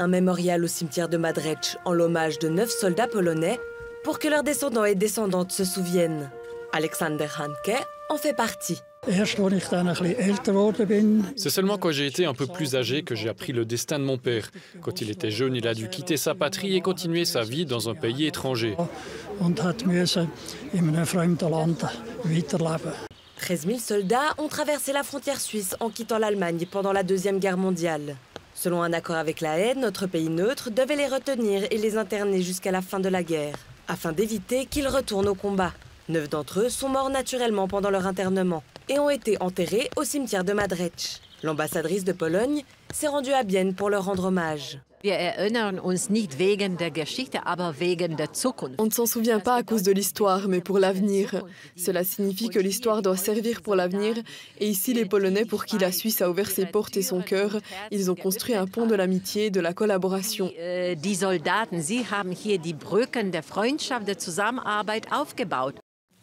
Un mémorial au cimetière de Madreć en l'hommage de 9 soldats polonais pour que leurs descendants et descendantes se souviennent. Alexander Hanke en fait partie. C'est seulement quand j'ai été un peu plus âgé que j'ai appris le destin de mon père. Quand il était jeune, il a dû quitter sa patrie et continuer sa vie dans un pays étranger. 13 000 soldats ont traversé la frontière suisse en quittant l'Allemagne pendant la Deuxième Guerre mondiale. Selon un accord avec la Haye, notre pays neutre devait les retenir et les interner jusqu'à la fin de la guerre, afin d'éviter qu'ils retournent au combat. 9 d'entre eux sont morts naturellement pendant leur internement et ont été enterrés au cimetière de Madreć. L'ambassadrice de Pologne s'est rendue à Bienne pour leur rendre hommage. On ne s'en souvient pas à cause de l'histoire, mais pour l'avenir. Cela signifie que l'histoire doit servir pour l'avenir. Et ici, les Polonais, pour qui la Suisse a ouvert ses portes et son cœur, ils ont construit un pont de l'amitié et de la collaboration. Die Soldaten, sie haben hier die Brücken der Freundschaft, der Zusammenarbeit aufgebaut.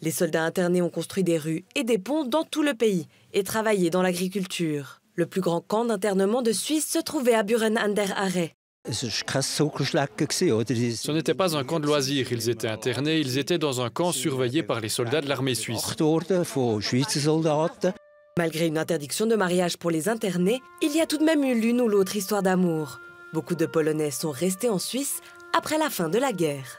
Les soldats internés ont construit des rues et des ponts dans tout le pays et travaillé dans l'agriculture. Le plus grand camp d'internement de Suisse se trouvait à Buren an der Aare. Ce n'était pas un camp de loisirs, ils étaient internés, ils étaient dans un camp surveillé par les soldats de l'armée suisse. Malgré une interdiction de mariage pour les internés, il y a tout de même eu l'une ou l'autre histoire d'amour. Beaucoup de Polonais sont restés en Suisse après la fin de la guerre.